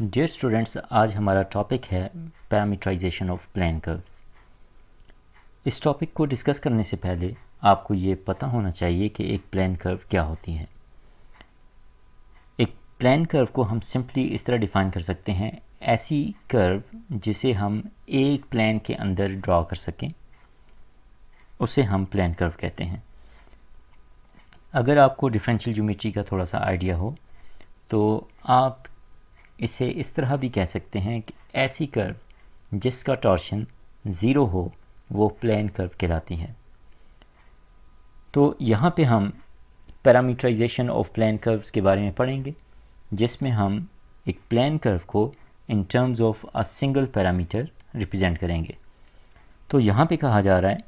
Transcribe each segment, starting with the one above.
Dear students, आज हमारा topic है पैरामीटराइजेशन ऑफ प्लेन कर्व्स। इस टॉपिक को डिस्कस करने से पहले आपको ये पता होना चाहिए कि एक प्लेन कर्व क्या होती है। एक प्लेन कर्व को हम सिंपली इस तरह डिफ़ाइन कर सकते हैं, ऐसी कर्व जिसे हम एक प्लेन के अंदर ड्रॉ कर सकें, उसे हम प्लेन कर्व कहते हैं। अगर आपको डिफरेंशियल ज्योमेट्री का थोड़ा सा आइडिया हो तो आप इसे इस तरह भी कह सकते हैं कि ऐसी कर्व जिसका टॉर्शन ज़ीरो हो वो प्लेन कर्व कहलाती है। तो यहाँ पे हम पैरामीटराइजेशन ऑफ प्लेन कर्व्स के बारे में पढ़ेंगे, जिसमें हम एक प्लेन कर्व को in terms of a single parameter represent करेंगे। तो यहाँ पे कहा जा रहा है,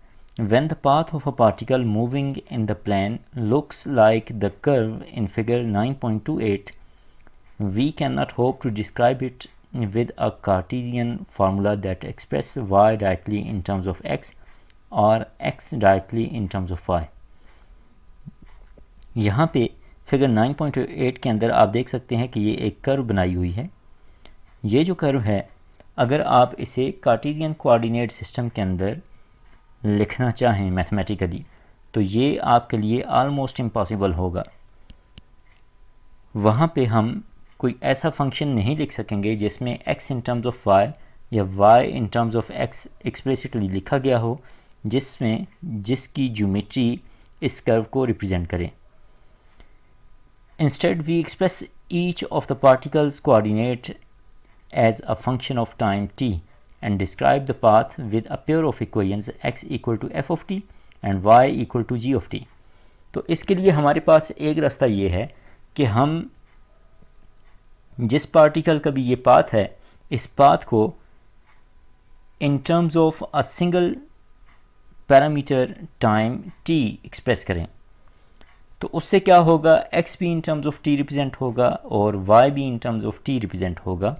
when the path of a particle moving in the plane looks like the curve in figure 9.28, we cannot hope to describe it with a Cartesian formula that expresses y directly in terms of x or x directly in terms of y। यहाँ पे figure 9.8 के अंदर आप देख सकते हैं कि ये एक कर्व बनाई हुई है। ये जो कर्व है, अगर आप इसे कार्टेशियन कोऑर्डिनेट सिस्टम के अंदर लिखना चाहें मैथमेटिकली, तो ये आपके लिए आलमोस्ट इम्पॉसिबल होगा। वहाँ पे हम कोई ऐसा फंक्शन नहीं लिख सकेंगे जिसमें x in terms of y या y in terms of x explicitly लिखा गया हो, जिसकी ज्योमेट्री इस कर्व को रिप्रेजेंट करे। Instead we express each of the particles coordinate as a function of time t and describe the path with a pair of equations x equal to f of t and y equal to g of t। तो इसके लिए हमारे पास एक रास्ता ये है कि हम जिस पार्टिकल का भी ये पाथ है, इस पाथ को in terms of a single parameter time t express करें। तो उससे क्या होगा, x भी in terms of t represent होगा और y भी in terms of t represent होगा।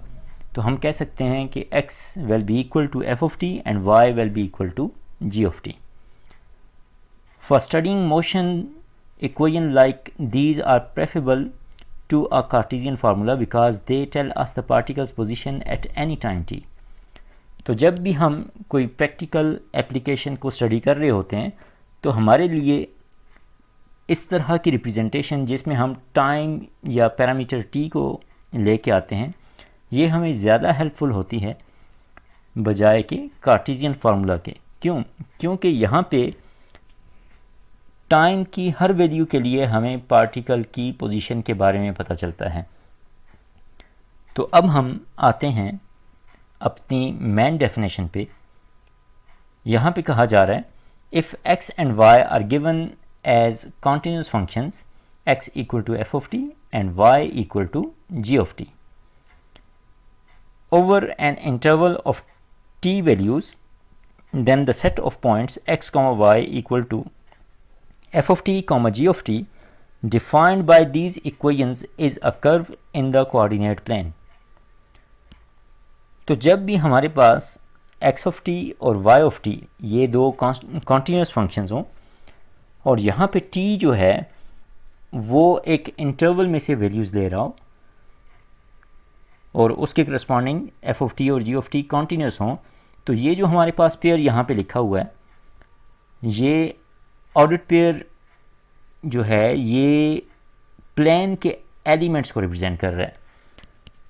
तो हम कह सकते हैं कि x will be equal to f of t and y will be equal to g of t। For studying motion, equation like these are preferable to a Cartesian formula because they tell us the particle's position at any time t। तो जब भी हम कोई practical application को study कर रहे होते हैं, तो हमारे लिए इस तरह की रिप्रेजेंटेशन जिसमें हम टाइम या पैरामीटर t को लेके आते हैं, ये हमें ज़्यादा हेल्पफुल होती है बजाय के कार्टेशियन फार्मूला के। क्योंकि यहाँ पे टाइम की हर वैल्यू के लिए हमें पार्टिकल की पोजीशन के बारे में पता चलता है। तो अब हम आते हैं अपनी मेन डेफिनेशन पे। यहाँ पे कहा जा रहा है, if x and y are given as continuous functions, x equal to f of t and y equal to g of t over an interval of t values, then the set of points x comma y equal to f of t comma g of t defined by these equations is a curve in the coordinate plane। तो जब भी हमारे पास x of t और y of t ये दो continuous functions हों और यहाँ पे t जो है वो एक इंटरवल में से वैल्यूज़ ले रहा हो और उसके करस्पॉन्डिंग f of t और g of t कॉन्टीन्यूस हों, तो ये जो हमारे पास पेयर यहाँ पे लिखा हुआ है, ये ऑर्डर्ड पेयर जो है ये प्लेन के एलिमेंट्स को रिप्रेजेंट कर रहा है।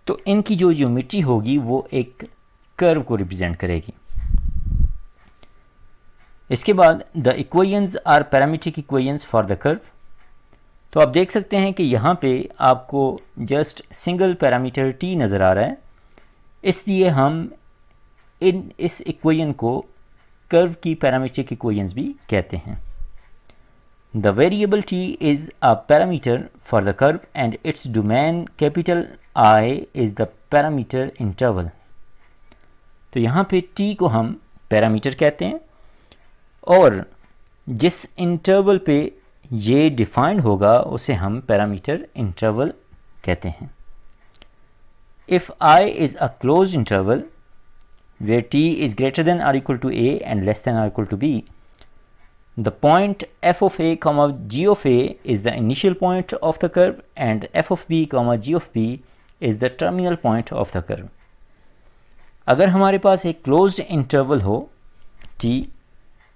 तो इनकी जो ज्योमेट्री होगी वो एक कर्व को रिप्रेजेंट करेगी। इसके बाद the equations are parametric equations for the curve. तो आप देख सकते हैं कि यहाँ पे आपको जस्ट सिंगल पैरामीटर t नज़र आ रहा है, इसलिए हम इस इक्वेशन को कर्व की पैरामीट्रिक इक्वेशंस भी कहते हैं। The variable t is a parameter for the curve and its domain capital I is the parameter interval. तो यहाँ पे t को हम पैरामीटर कहते हैं और जिस इंटरवल पे ये डिफाइंड होगा उसे हम पैरामीटर इंटरवल कहते हैं। If I is a closed interval where t is greater than or equal to a and less than or equal to b, the point f of a comma g of a is the initial point of the curve and f of b comma g of b is the terminal point of the curve. अगर हमारे पास एक closed interval हो t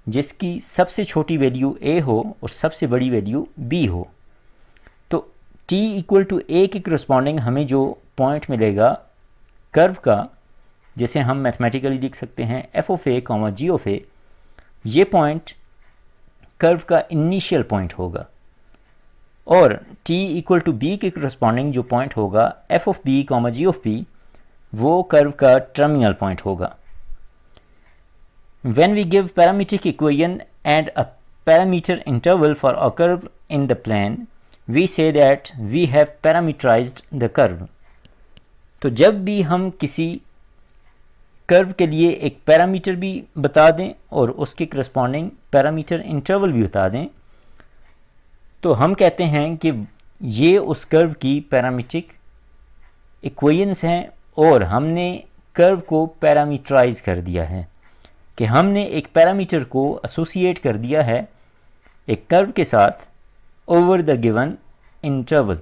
जिसकी सबसे छोटी value a हो और सबसे बड़ी वैल्यू b हो, तो t इक्वल टू a के करस्पॉन्डिंग हमें जो पॉइंट मिलेगा कर्व का, जिसे हम मैथमेटिकली लिख सकते हैं f of a, g of a, ये पॉइंट कर्व का इनिशियल पॉइंट होगा, और t इक्वल टू b के करस्पॉन्डिंग जो पॉइंट होगा f of b, g of b, वो कर्व का टर्मिनल पॉइंट होगा. When we give parametric equation and a parameter interval for a curve in the plane, we say that we have parameterized the curve. तो जब भी हम किसी curve के लिए एक पैरामीटर भी बता दें और उसके करस्पॉन्डिंग पैरामीटर इंटरवल भी बता दें, तो हम कहते हैं कि ये उस कर्व की पैरामीट्रिक इक्वेशंस हैं और हमने कर्व को पैरामीटराइज कर दिया है, कि हमने एक पैरामीटर को एसोसिएट कर दिया है एक कर्व के साथ over the given interval.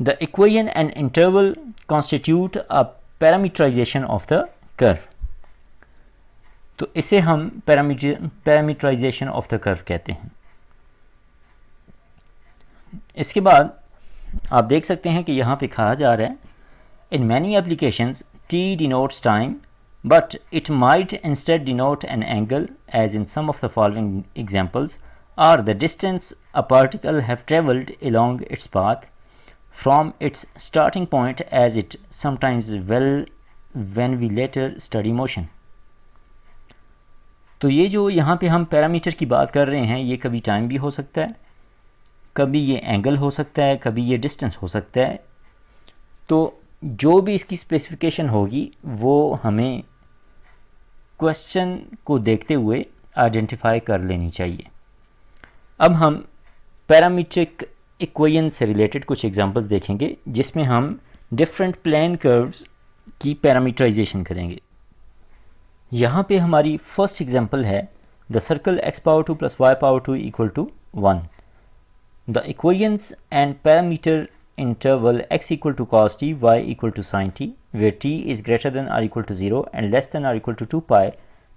The equation and interval constitute a parameterization of the curve. तो इसे हम पैरामीटराइजेशन ऑफ द कर्व कहते हैं. इसके बाद आप देख सकते हैं कि यहाँ पे कहा जा रहा है, in many applications t denotes time, but it might instead denote an angle, as in some of the following examples are the distance a particle have traveled along its path from its starting point, as it sometimes will when we later study motion. तो ये जो यहाँ पे हम parameter की बात कर रहे हैं, ये कभी टाइम भी हो सकता है, कभी ये एंगल हो सकता है, कभी ये डिस्टेंस हो सकता है. तो जो भी इसकी स्पेसिफिकेशन होगी वो हमें क्वेश्चन को देखते हुए आइडेंटिफाई कर लेनी चाहिए. अब हम पैरामीट्रिक इक्वेशन से रिलेटेड कुछ एग्जांपल्स देखेंगे जिसमें हम डिफरेंट प्लेन कर्व्स की पैरामीटराइजेशन करेंगे. यहाँ पे हमारी फर्स्ट एग्जांपल है the circle x power 2 plus y power 2 equal to 1. The equations and parameter interval x equal to cos t, y equal to sin t, where t is greater than or equal to 0 and less than or equal to 2 pi,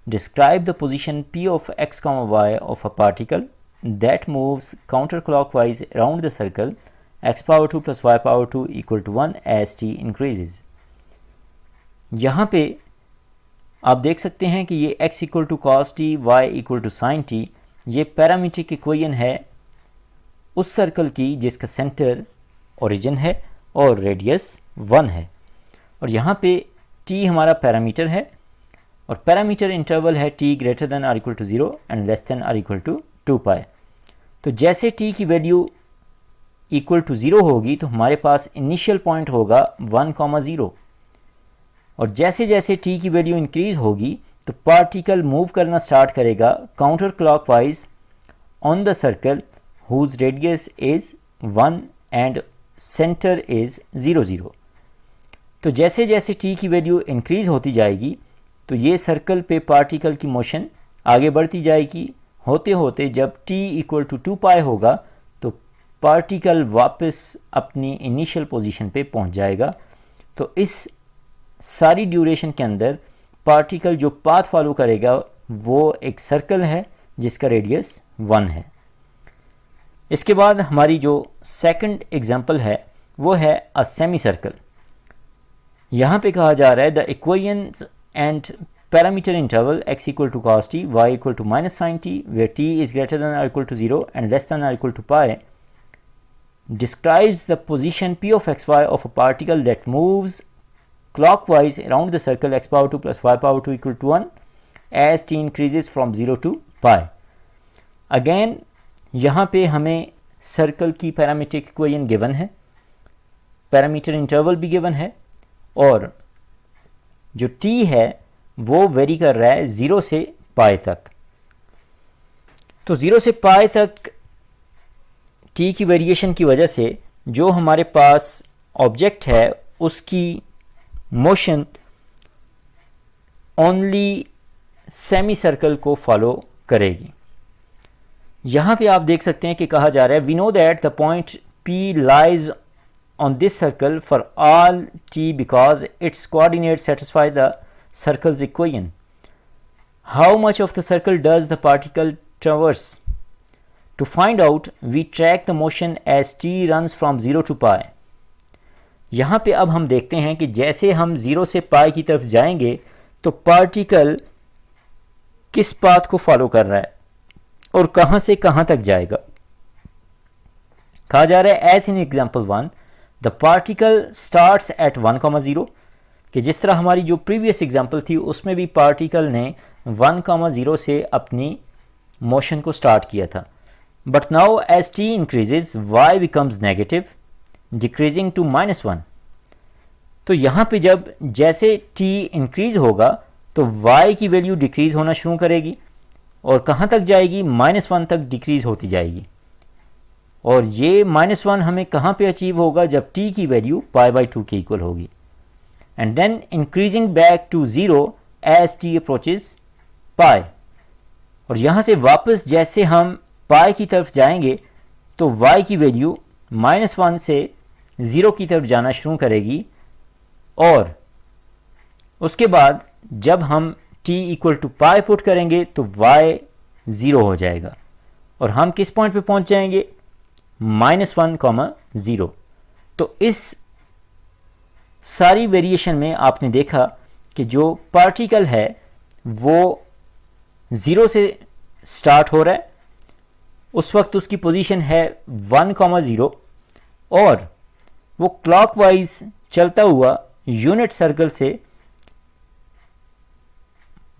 describe the position p of x comma y of a particle that moves counterclockwise around the circle x power 2 plus y power 2 equal to 1 as t increases. यहाँ पे आप देख सकते हैं कि ये x equal to cos t, y equal to sin t, ये parametric equation है उस सर्कल की जिसका सेंटर ओरिजिन है और रेडियस 1 है, और यहाँ पे t हमारा पैरामीटर है और पैरामीटर इंटरवल है t greater than or equal to 0 and less than or equal to 2 pi. तो जैसे t की वैल्यू इक्वल टू 0 होगी तो हमारे पास इनिशियल पॉइंट होगा 1,0, और जैसे जैसे t की वैल्यू इंक्रीज होगी तो पार्टिकल मूव करना स्टार्ट करेगा counter clockwise on the circle whose radius is 1 and centre is 0, 0. तो जैसे जैसे t की वैल्यू इंक्रीज़ होती जाएगी तो ये सर्कल पे पार्टिकल की मोशन आगे बढ़ती जाएगी, होते होते जब t इक्वल टू 2 पाई होगा तो पार्टिकल वापस अपनी इनिशियल पोजीशन पे पहुंच जाएगा. तो इस सारी ड्यूरेशन के अंदर पार्टिकल जो पाथ फॉलो करेगा वो एक सर्कल है जिसका रेडियस 1 है. इसके बाद हमारी जो सेकंड एग्जांपल है वो है अ सेमी सर्कल. यहाँ पे कहा जा रहा है the equations and parameter interval x equal to cos t, y equal to minus sine t, where t is greater than or equal to 0 and less than or equal to pi, describes the position p of xy of a particle that moves clockwise around the circle x power 2 plus y power 2 equal to 1 as t increases from 0 to pi. Again यहाँ पे हमें circle की parametric equation given है, parameter interval भी given है, और जो t है वो वेरी कर रहा है 0 से पाई तक. तो 0 से पाई तक t की वेरिएशन की वजह से जो हमारे पास ऑब्जेक्ट है उसकी मोशन ओनली सेमी सर्कल को फॉलो करेगी. यहाँ पे आप देख सकते हैं कि कहा जा रहा है we know that the point P लाइज on this circle for all t because its coordinates satisfy the circle's equation. How much of the circle does the particle traverse? To find out, we track the motion as t runs from 0 to pi. यहाँ पे अब हम देखते हैं कि जैसे हम 0 से पाई की तरफ जाएंगे तो पार्टिकल किस पाथ को फॉलो कर रहा है और कहाँ से कहाँ तक जाएगा. कहा जा रहा है as in example 1 the particle starts at 1,0 कि जिस तरह हमारी जो प्रीवियस एग्जाम्पल थी उसमें भी पार्टिकल ने 1,0 से अपनी मोशन को स्टार्ट किया था. But now as t increases y becomes negative decreasing to -1. तो यहाँ पे जब जैसे t इंक्रीज होगा तो y की वैल्यू डिक्रीज होना शुरू करेगी और कहाँ तक जाएगी, -1 तक डिक्रीज होती जाएगी. और ये -1 हमें कहाँ पे अचीव होगा, जब t की वैल्यू π/2 के इक्वल होगी. And then increasing back to 0 as t approaches π. और यहाँ से वापस जैसे हम π की तरफ जाएंगे तो y की वैल्यू -1 से 0 की तरफ जाना शुरू करेगी और उसके बाद जब हम t equal to pi put करेंगे तो y 0 हो जाएगा और हम किस पॉइंट पे पहुंच जाएंगे, -1,0. तो इस सारी वेरिएशन में आपने देखा कि जो पार्टिकल है वो 0 से स्टार्ट हो रहा है, उस वक्त उसकी पोजीशन है 1,0 और वो क्लॉकवाइज चलता हुआ यूनिट सर्कल से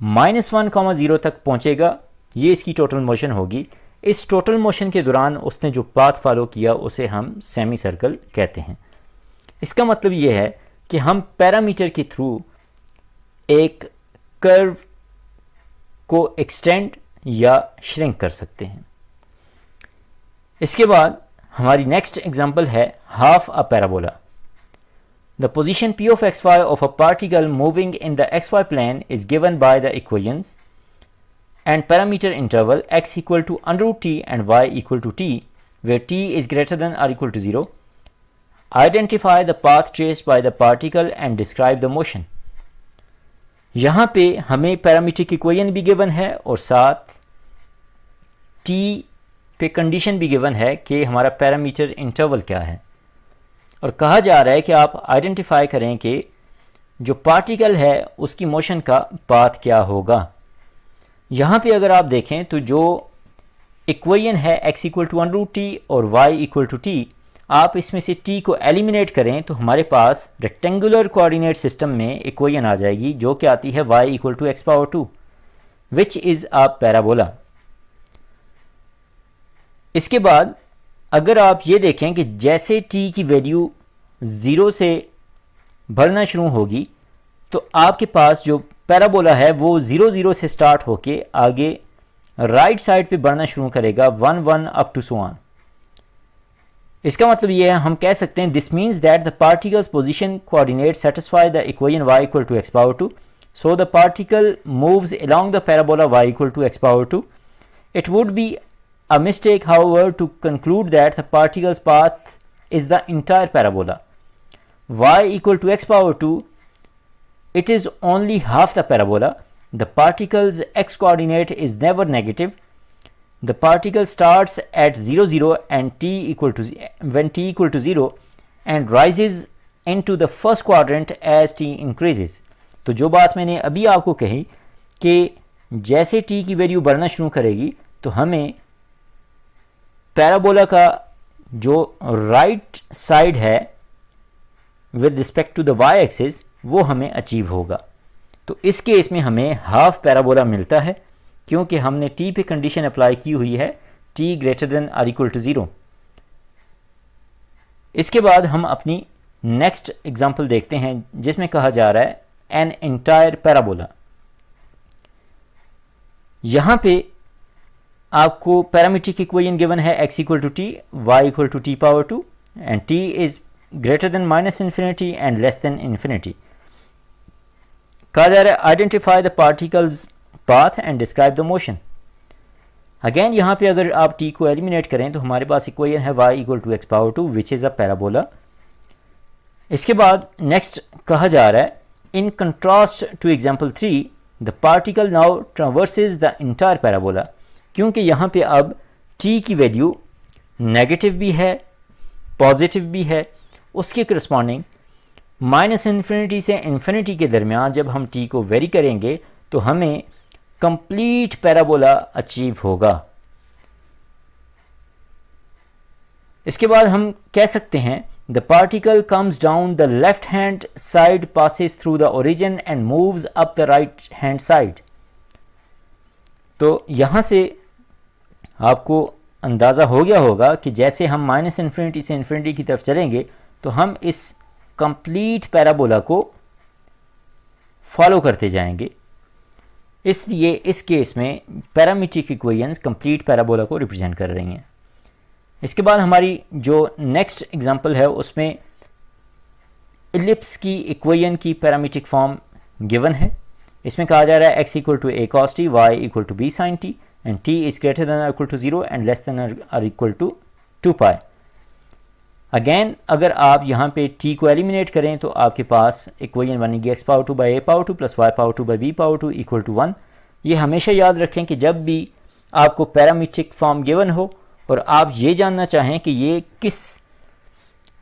-1,0 तक पहुंचेगा. ये इसकी टोटल मोशन होगी. इस टोटल मोशन के दौरान उसने जो पाथ फॉलो किया उसे हम सेमी सर्कल कहते हैं. इसका मतलब ये है कि हम पैरामीटर के थ्रू एक कर्व को एक्सटेंड या श्रिंक कर सकते हैं. इसके बाद हमारी नेक्स्ट एग्जांपल है half a parabola. The position p of xy of a particle moving in the xy plane is given by the equations and parameter interval x equal to √t and y equal to t, where t is greater than or equal to 0. Identify the path traced by the particle and describe the motion. यहाँ पे हमें parametric equation भी given है और साथ t पे condition भी given है कि हमारा पैरामीटर इंटरवल क्या है और कहा जा रहा है कि आप आइडेंटिफाई करें कि जो पार्टिकल है उसकी मोशन का पाथ क्या होगा. यहाँ पे अगर आप देखें तो जो इक्वेशन है x इक्वल टू √t और y इक्वल टू t, आप इसमें से t को एलिमिनेट करें तो हमारे पास रेक्टेंगुलर कोऑर्डिनेट सिस्टम में इक्वेशन आ जाएगी जो कि आती है y equal to x⁴ which is a parabola. इसके बाद अगर आप ये देखें कि जैसे t की वैल्यू 0 से बढ़ना शुरू होगी तो आपके पास जो पैराबोला है वो 0 0 से स्टार्ट होके आगे राइट साइड पे बढ़ना शुरू करेगा 1 1 अप टू सो ऑन. इसका मतलब ये है, हम कह सकते हैं this means that the particles position coordinate satisfy the equation y equal to x⁴, so the particle moves along the parabola y equal to x⁴. It would be a mistake, however, to conclude that the particle's path is the entire parabola. Y equal to x⁴, it is only half the parabola. The particle's x coordinate is never negative. The particle starts at 0 0 and t equal to 0 and rises into the first quadrant as t increases. तो जो बात मैंने अभी आपको कही कि जैसे t की वैल्यू बढ़ना शुरू करेगी तो हमें पैराबोला का जो राइट साइड है with respect to the y axis वो हमें अचीव होगा. तो इस केस में हमें हाफ पैराबोला मिलता है क्योंकि हमने t पे कंडीशन अप्लाई की हुई है t greater than or equal to 0. इसके बाद हम अपनी नेक्स्ट एग्जांपल देखते हैं जिसमें कहा जा रहा है एन एंटायर पैराबोला. यहाँ पे आपको पैरामीट्रिक इक्वेशन गिवन है x equal to t, y equal to t⁴ and t is greater than -∞ and less than ∞. कहा जा रहा है identify the particles path and describe the motion. Again यहाँ पे अगर आप t को एलिमिनेट करें तो हमारे पास इक्वेशन है y equal to x⁴ which is a parabola. इसके बाद नेक्स्ट कहा जा रहा है, in contrast to example 3 the particle now traverses the entire parabola. क्योंकि यहाँ पे अब t की वैल्यू नेगेटिव भी है पॉजिटिव भी है, उसके करस्पॉन्डिंग -∞ से इन्फिनिटी के दरमियान जब हम t को वेरी करेंगे तो हमें कंप्लीट पैराबोला अचीव होगा। इसके बाद हम कह सकते हैं the particle comes down the left hand side passes through the origin and moves up the right hand side. तो यहाँ से आपको अंदाज़ा हो गया होगा कि जैसे हम -∞ से इन्फिनिटी की तरफ चलेंगे तो हम इस कंप्लीट पैराबोला को फॉलो करते जाएंगे। इसलिए इस केस में पैरामीट्रिक इक्वेशंस कंप्लीट पैराबोला को रिप्रेजेंट कर रही हैं। इसके बाद हमारी जो नेक्स्ट एग्जांपल है उसमें इलिप्स की इक्वेशन की पैरामीट्रिक फॉर्म गिवन है। इसमें कहा जा रहा है x = a cos t, y = b sin t and t is greater than or equal to 0 and less than or equal to 2 pi। Again अगर आप यहाँ पे t को एलिमिनेट करें तो आपके पास इक्वेशन बनेगी x power 2 by a power 2 plus y power 2 by b power 2 equal to 1। ये हमेशा याद रखें कि जब भी आपको पैरामीट्रिक फॉर्म गिवन हो और आप ये जानना चाहें कि ये किस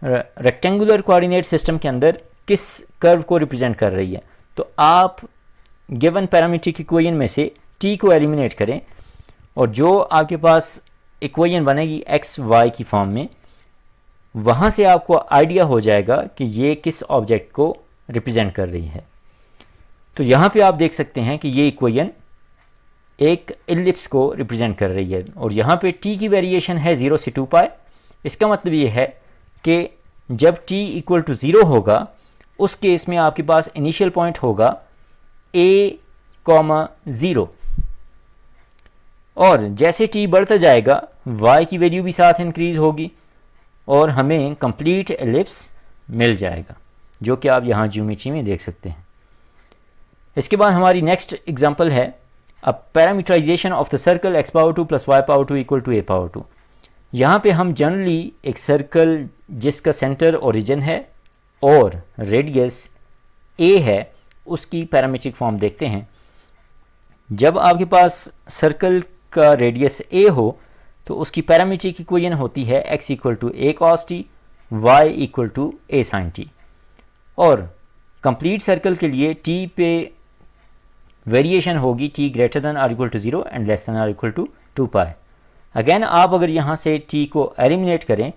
रेक्टेंगुलर कोऑर्डिनेट सिस्टम के अंदर किस कर्व को रिप्रेजेंट कर रही है, तो आप गिवन पैरामीट्रिक इक्वेशन में से t को एलिमिनेट करें और जो आपके पास इक्वेशन बनेगी x y की फॉर्म में, वहाँ से आपको आइडिया हो जाएगा कि ये किस ऑब्जेक्ट को रिप्रेजेंट कर रही है। तो यहाँ पे आप देख सकते हैं कि ये इक्वेशन एक इलिप्स को रिप्रेजेंट कर रही है और यहाँ पे t की वेरिएशन है 0 से 2 पाई। इसका मतलब ये है कि जब t = 0 होगा उस केस में आपके पास इनिशियल पॉइंट होगा a, 0 और जैसे t बढ़ता जाएगा y की वैल्यू भी साथ इंक्रीज होगी और हमें कंप्लीट एलिप्स मिल जाएगा, जो कि आप यहाँ ज्योमेट्री में देख सकते हैं। इसके बाद हमारी नेक्स्ट एग्जांपल है a parameterization of the circle x power 2 plus y power 2 equal to a power 2। यहाँ पे हम जनरली एक सर्कल जिसका सेंटर ओरिजिन है और रेडियस a है उसकी पैरामीट्रिक फॉर्म देखते हैं। जब आपके पास सर्कल का रेडियस a हो तो उसकी पैरामीट्रिक इक्वेशन होती है x = a cos t, y = a sin t। और कंप्लीट सर्कल के लिए t पे वेरिएशन होगी t greater than or equal to 0 and less than or equal to 2 pi। Again आप अगर यहाँ से t को एलिमिनेट करें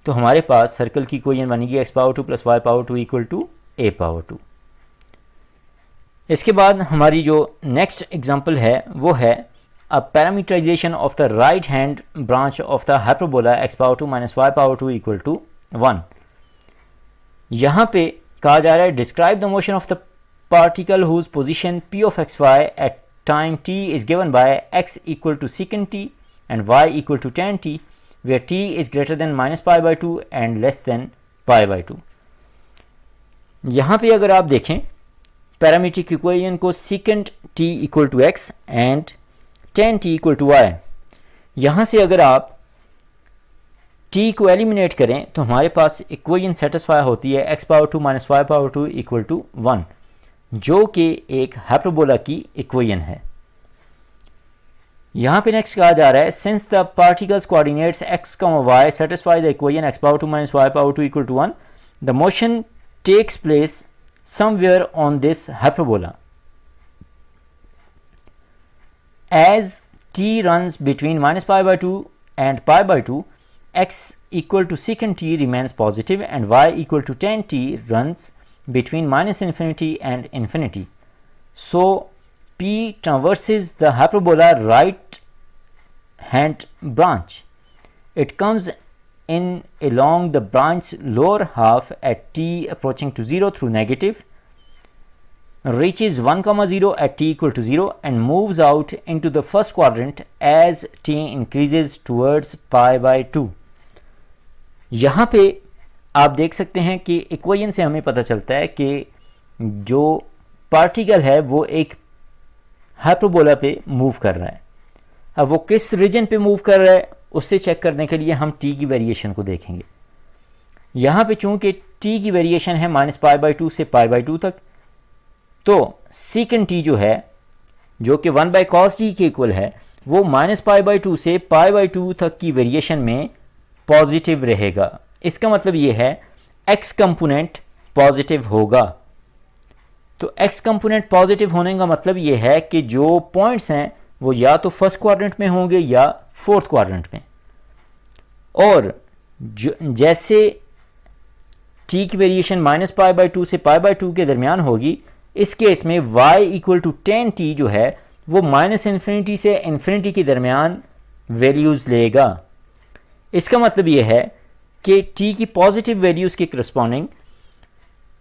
तो हमारे पास सर्कल की इक्वेशन बनेगी x power 2 plus y power 2 equal to a power 2। इसके बाद हमारी जो नेक्स्ट एग्जांपल है वो है a parameterization of the right hand branch of the hyperbola x power 2 minus y power 2 equal to 1। यहाँ पे कहा जा रहा है describe the motion of the particle whose position p of xy at time t is given by x equal to secant t and y equal to tan t where t is greater than minus pi by 2 and less than pi by 2। यहाँ पे अगर आप देखें parametric equation को secant t equal to x and tan t equal to y, यहाँ से अगर आप t को एलिमिनेट करें तो हमारे पास इक्वेशन सेटिस्फाई होती है x power 2 minus y power 2 equal to 1, जो कि एक हाइपरबोला की इक्वेशन है। यहाँ पे नेक्स्ट कहा जा रहा है since the particles coordinates x, y satisfy the equation x power 2 minus y power 2 equal to 1 the motion takes place somewhere on this hyperbola. As t runs between minus pi by 2 and pi by 2, x equal to secant t remains positive and y equal to tan t runs between minus infinity and infinity. So p traverses the hyperbola right hand branch. It comes in along the branch lower half at t approaching to 0 through negative, reaches 1, 0 at t equal to 0 and moves out into the first quadrant as t increases towards pi by 2। यहाँ पे आप देख सकते हैं कि equation से हमें पता चलता है कि जो पार्टिकल है वो एक हाइपरबोला पे मूव कर रहा है। अब वो किस रीजन पे मूव कर रहा है उससे चेक करने के लिए हम t की वेरिएशन को देखेंगे। यहाँ पे चूंकि टी की वेरिएशन है -π/2 से π/2 तक, तो सीकेंट टी जो है, जो कि 1/cos t के इक्वल है, वो -π/2 से π/2 तक की वेरिएशन में पॉजिटिव रहेगा। इसका मतलब ये है x कंपोनेंट पॉजिटिव होगा। तो x कंपोनेंट पॉजिटिव होने का मतलब ये है कि जो पॉइंट्स हैं वो या तो फर्स्ट क्वाड्रेंट में होंगे या फोर्थ क्वाड्रेंट में, और जैसे t की वेरिएशन -π/2 से π/2 के दरमियान होगी, इस केस में y = tan t जो है वो -∞ से इन्फिनिटी के दरमियान वैल्यूज़ लेगा। इसका मतलब ये है कि t की पॉजिटिव वैल्यूज़ के करस्पॉन्डिंग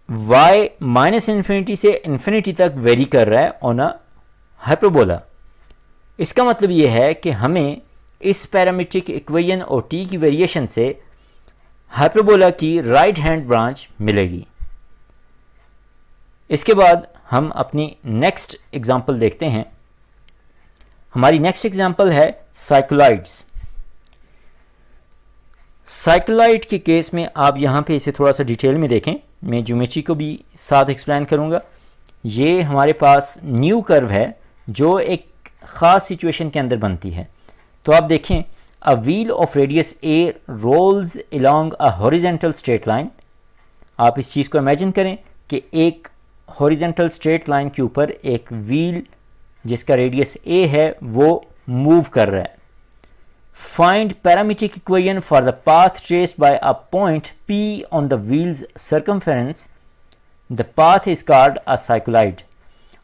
y -∞ से इन्फिनिटी तक वेरी कर रहा है ऑन अ हाइपरबोला। इसका मतलब ये है कि हमें इस पैरामीट्रिक इक्वेशन और t की वेरिएशन से हाइपरबोला की राइट हैंड ब्रांच मिलेगी। इसके बाद हम अपनी नेक्स्ट एग्जांपल देखते हैं। हमारी नेक्स्ट एग्जांपल है साइक्लोइड्स। साइक्लोइड के केस में आप यहाँ पे इसे थोड़ा सा डिटेल में देखें, मैं ज्योमेट्री को भी साथ एक्सप्लेन करूँगा। ये हमारे पास न्यू कर्व है जो एक ख़ास सिचुएशन के अंदर बनती है। तो आप देखें, a wheel of radius a rolls along a horizontal straight line. आप इस चीज़ को इमेजिन करें कि एक हॉरिजेंटल स्ट्रेट लाइन के ऊपर एक व्हील जिसका रेडियस a है वो मूव कर रहा है। Find parametric equation for the path traced by a point p on the wheels circumference. The path is called a cycloid.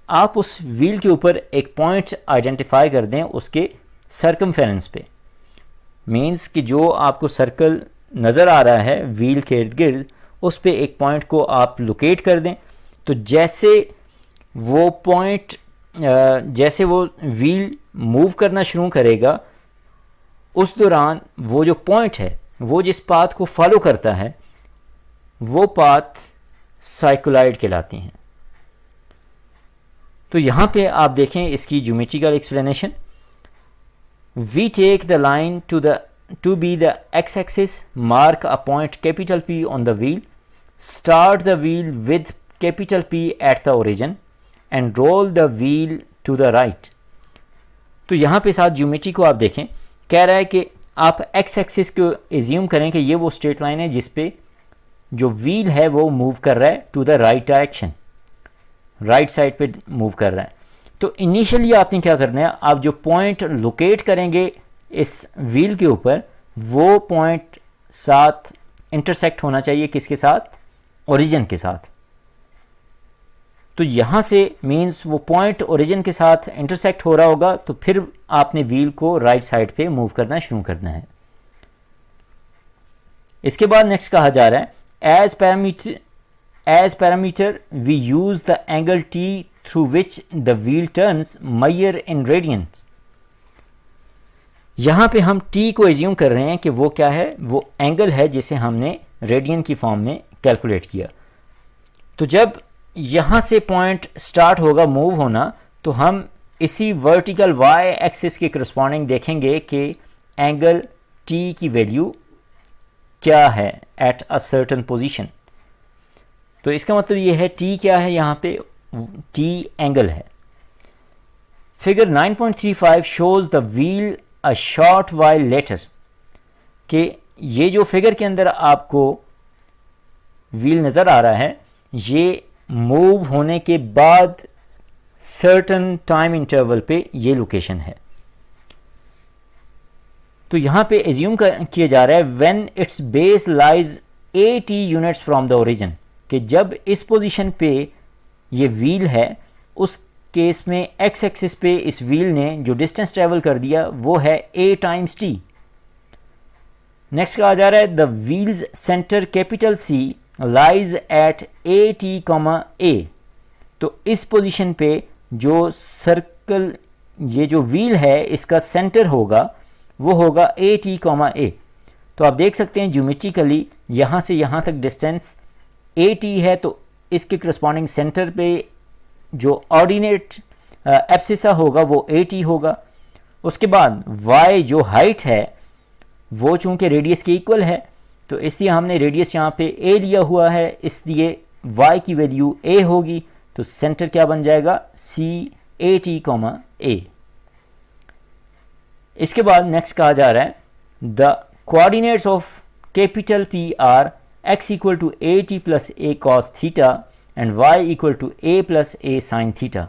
आप उस व्हील के ऊपर एक पॉइंट आइडेंटिफाई कर दें उसके सर्कमफेरेंस पे, मीन्स कि जो आपको सर्कल नज़र आ रहा है व्हील के इर्द गिर्द, उस पे एक पॉइंट को आप लोकेट कर दें। तो जैसे वो पॉइंट जैसे वो व्हील मूव करना शुरू करेगा, उस दौरान वो जो पॉइंट है वो जिस पाथ को फॉलो करता है वो पाथ साइक्लोइड कहलाती हैं। तो यहाँ पे आप देखें इसकी geometrical explanation. We take the line to be the x-axis, mark a point capital P on the wheel, start the wheel with capital P at the origin and roll the wheel to the right। तो यहाँ पे साथ geometry को आप देखें, कह रहा है कि आप x एक्सिस को एज्यूम करें कि ये वो स्ट्रेट लाइन है जिस पे जो व्हील है वो मूव कर रहा है to the right direction, right side पे मूव कर रहा है। तो इनिशियली आपने क्या करना है, आप जो पॉइंट लोकेट करेंगे इस व्हील के ऊपर, वो पॉइंट साथ इंटरसेक्ट होना चाहिए किसके साथ, ओरिजिन के साथ। तो यहाँ से मींस वो पॉइंट ओरिजिन के साथ इंटरसेक्ट हो रहा होगा, तो फिर आपने व्हील को राइट साइड पे मूव करना शुरू करना है। इसके बाद नेक्स्ट कहा जा रहा है as parameter we use the angle t through which the wheel turns measure in radians. यहाँ पे हम t को एज्यूम कर रहे हैं कि वो क्या है, वो एंगल है जिसे हमने रेडियन की फॉर्म में कैलकुलेट किया। तो जब यहाँ से पॉइंट स्टार्ट होगा मूव होना, तो हम इसी वर्टिकल y एक्सिस के करस्पॉन्डिंग देखेंगे कि एंगल t की वैल्यू क्या है एट अ सर्टेन पोजीशन। तो इसका मतलब ये है t क्या है, यहाँ पे t एंगल है। Figure 9.35 shows the wheel a short while later, कि ये जो फिगर के अंदर आपको व्हील नज़र आ रहा है ये मूव होने के बाद सर्टन टाइम इंटरवल पे ये लोकेशन है। तो यहाँ पे एज्यूम किया जा रहा है when it's base lies 80 units from the origin, कि जब इस पोजीशन पे ये व्हील है उस केस में एक्स एक्सिस पे इस व्हील ने जो डिस्टेंस ट्रेवल कर दिया वो है a टाइम्स t। नेक्स्ट कहा जा रहा है the wheels centre capital C lies at a, तो इस पोजीशन पे जो सर्कल ये जो व्हील है इसका सेंटर होगा वो होगा a। तो आप देख सकते हैं ज्योमेट्रिकली यहाँ से यहाँ तक डिस्टेंस at है, तो इसके करस्पॉन्डिंग सेंटर पे जो ऑर्डिनेट एब्सिसा होगा वो at होगा। उसके बाद y जो हाइट है वो चूंकि रेडियस के इक्वल है, तो इसलिए हमने रेडियस यहाँ पे a लिया हुआ है, इसलिए y की वैल्यू a होगी। तो सेंटर क्या बन जाएगा, CAT, A। इसके बाद नेक्स्ट कहा जा रहा है the coordinates of capital P are x equal to AT plus A cos theta and y equal to A plus A sin theta.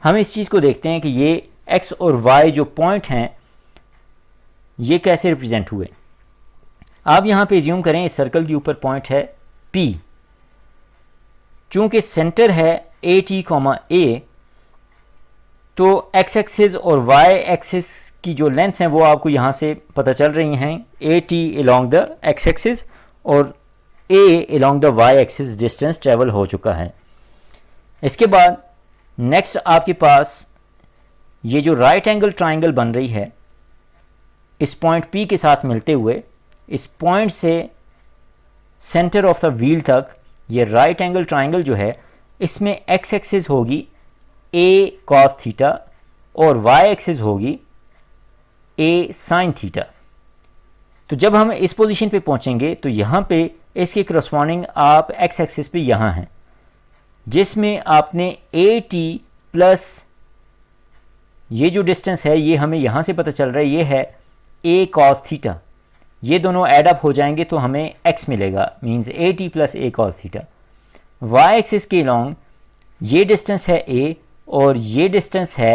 हम इस चीज़ को देखते हैं कि ये x और y जो पॉइंट हैं ये कैसे रिप्रेजेंट हुए। आप यहाँ पे ज्यूम करें इस सर्कल के ऊपर पॉइंट है P, चूंकि सेंटर है AT, A, तो x एक्सिस और y एक्सिस की जो लेंथ्स हैं वो आपको यहाँ से पता चल रही हैं। AT along the x axis और A along the y axis distance travel हो चुका है। इसके बाद नेक्स्ट आपके पास ये जो राइट एंगल ट्राइंगल बन रही है इस पॉइंट P के साथ मिलते हुए, इस पॉइंट से सेंटर ऑफ द व्हील तक ये राइट एंगल ट्राइंगल जो है इसमें x एक्सिस होगी A cos थीटा और y एक्सिस होगी A sin थीटा। तो जब हम इस पोजीशन पे पहुंचेंगे तो यहाँ पे इसके करस्पॉन्डिंग आप x एक्सिस पे यहाँ हैं, जिसमें आपने AT प्लस ये जो डिस्टेंस है ये हमें यहाँ से पता चल रहा है ये है A cos थीटा। ये दोनों ऐड अप हो जाएंगे तो हमें x मिलेगा, means AT plus A cos theta. y axis के लॉन्ग ये डिस्टेंस है A और ये डिस्टेंस है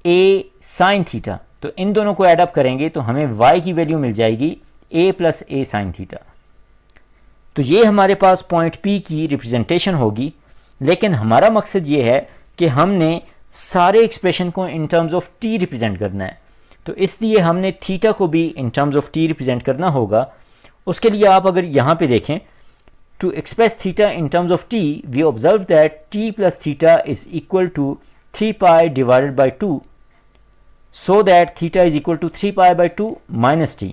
A sin थीटा। तो इन दोनों को ऐड अप करेंगे तो हमें y की वैल्यू मिल जाएगी A plus A sin theta. तो ये हमारे पास पॉइंट P की रिप्रेजेंटेशन होगी, लेकिन हमारा मकसद ये है कि हमने सारे एक्सप्रेशन को in terms of t represent करना है। तो इसलिए हमने थीटा को भी in terms of t represent करना होगा। उसके लिए आप अगर यहाँ पे देखें, to express theta in terms of t, we observe that t plus theta is equal to 3 pi divided by 2, so that theta is equal to 3 pi by 2 minus t।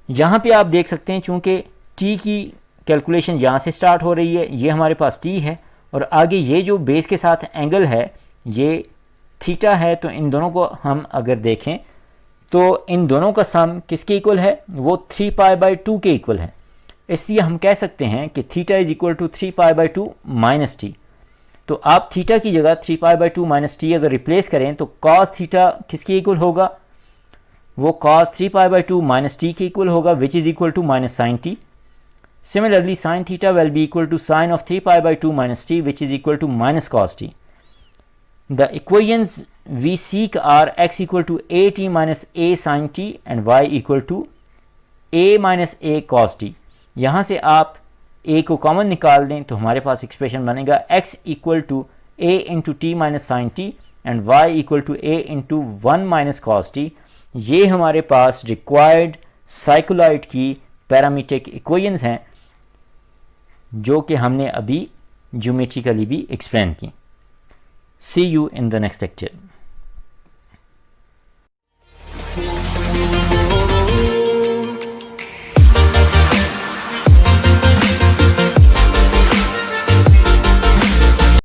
यहाँ पे आप देख सकते हैं चूँकि t की कैलकुलेशन यहाँ से स्टार्ट हो रही है, ये हमारे पास t है और आगे ये जो बेस के साथ एंगल है ये थीटा है। तो इन दोनों को हम अगर देखें तो इन दोनों का सम किसके इक्वल है, वो 3 पाई बाई 2 के इक्वल है। इसलिए हम कह सकते हैं कि theta is equal to 3 pi by 2 minus t. तो आप थीटा की जगह 3 पाई बाई 2 माइनस टी अगर रिप्लेस करें तो कॉस थीटा किसके इक्वल होगा, वो cos 3 pi by 2 minus t के इक्वल होगा, which is equal to minus sine t. Similarly, sin theta will be equal to sin of 3 pi by 2 minus t, which is equal to minus cos t. The equations we seek are x equal to at minus a sin t and y equal to a minus a cos t. यहाँ से आप a को common निकाल दें तो हमारे पास expression बनेगा x equal to a into t minus sin t and y equal to a into 1 minus cos t. ये हमारे पास रिक्वायर्ड साइक्लोइड की पैरामीट्रिक इक्वेशंस हैं जो कि हमने अभी ज्योमेट्रिकली भी एक्सप्लेन की। See you in the next lecture.